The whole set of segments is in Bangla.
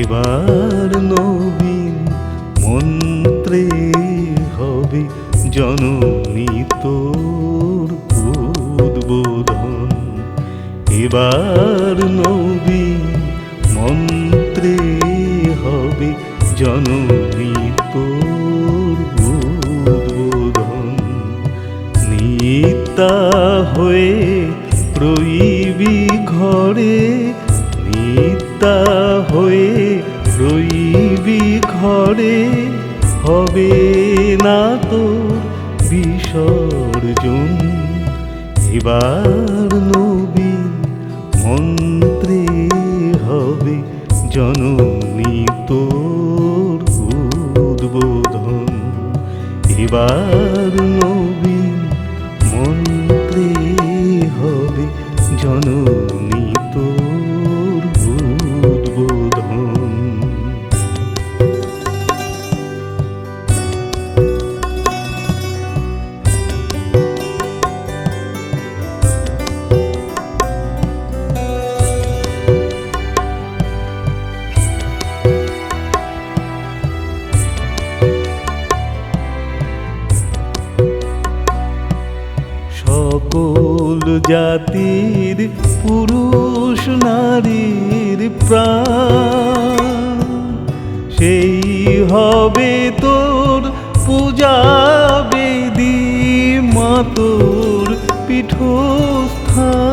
এবার নবীন মন্ত্রে হবে জননী তোর উদ্বোধন। এবার নবীন মন্ত্রে হবে জননী তোর উদ্বোধন। নিত্যা হয়ে রইবি ঘরে, নিত্যা হয়ে রইবি ঘরে, হবে না তোর বিসর্জন। এবার নবীন মন্ত্রে হবে জননী তোর উদ্বোধন। এবার নবীন মন্ত্রে হবে জননী তোর উদ্বোধন। সকল জাতির পুরুষ নারীর প্রাণ, সেই হবে তোর পূজা বেদী, মা তোর পীঠস্থান।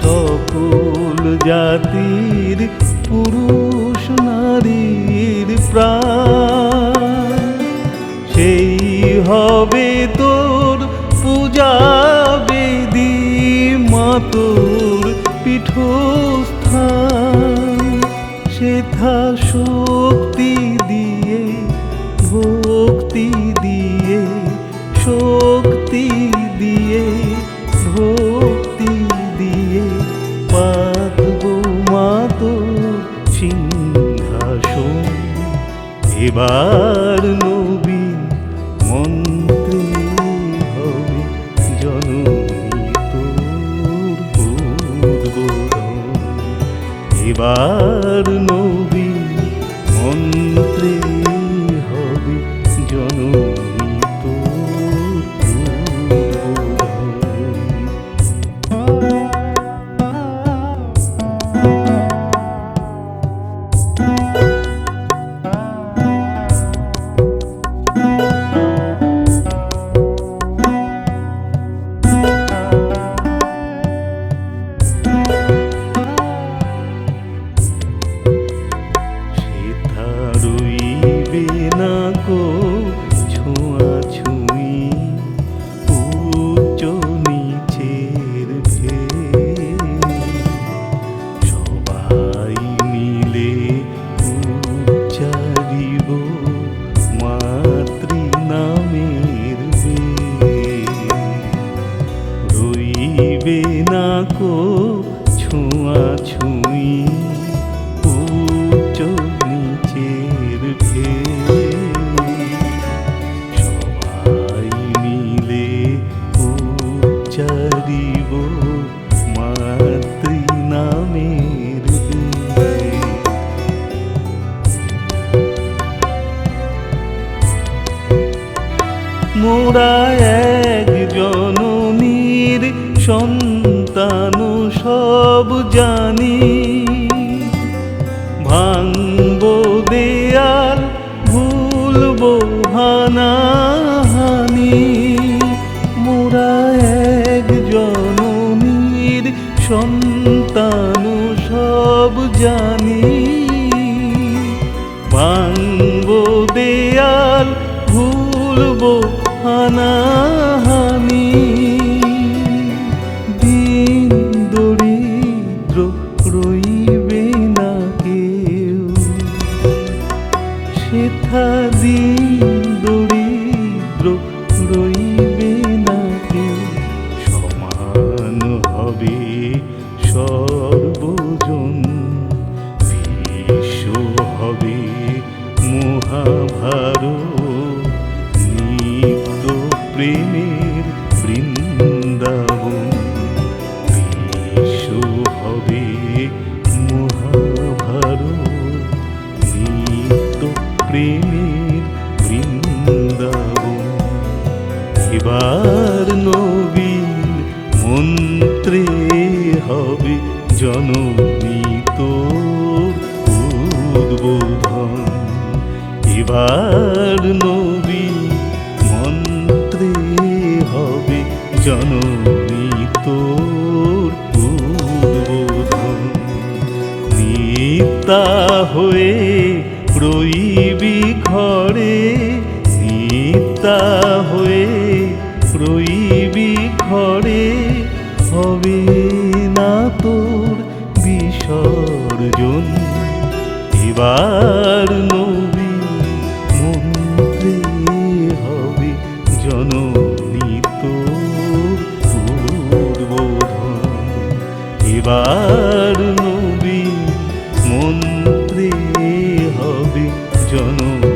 সকল জাতির পুরুষ নারীর প্রাণ, সেই হবে তোর পূজা বেদী, মা তোর পীঠস্থান। সেথা শক্তি দিয়ে ভক্তি দিয়ে, শক্তি দিয়ে ভক্তি দিয়ে পাতব মা তোর সিংহাসন। এবার নবীন মন্ত্রে হবে জননী তোর উদ্বোধন। এবার নবীন মন্ত্রে হবে জননী তোর উদ্বোধন। রইবে না কো ছোঁয়াছুঁই, উচ্চ নিচের ভেদ। সবাই মিলে উচ্চারিব মাতৃ নামের বেদ। রইবে না কো ছোঁয়াছুঁই, উচ্চ নিচের ভেদ। সবাই মিলে উচ্চারিব মাতৃ নামের বেদ। মোরা এক জননীর সন্তান সব জানি, ভাঙব দেয়াল ভুলব হানাহানি। মোরা এক জননীর সন্তান সব জানি, ভাঙব দেয়াল ভুলব হানাহানি। দিন দরিদ্র রইবে না কেউ, সেথা দিন দরিদ্র রইবে না কেউ। সমান হবে সর্বজন, বিশ্ব হবে মহাভারত নিত্য প্রেমের বৃন্দাবন। বিশ্ব হবে মহাভারত নিত্য প্রেমের বৃন্দাবন। এবার নবীন মন্ত্রে হবে জননী তোর উদ্বোধন। এবার নবীন মন্ত্রে হবে জননী তোর উদ্বোধন। নিত্যা হয়ে রইবি ঘরে, নিত্যা হয়ে রইবি ঘরে, হবে না তোর বিসর্জন। এবার নবী মন্ত্রে হবে জননী তোর উদ্বোধন। এবার নবী মন্ত্রে হবে জননী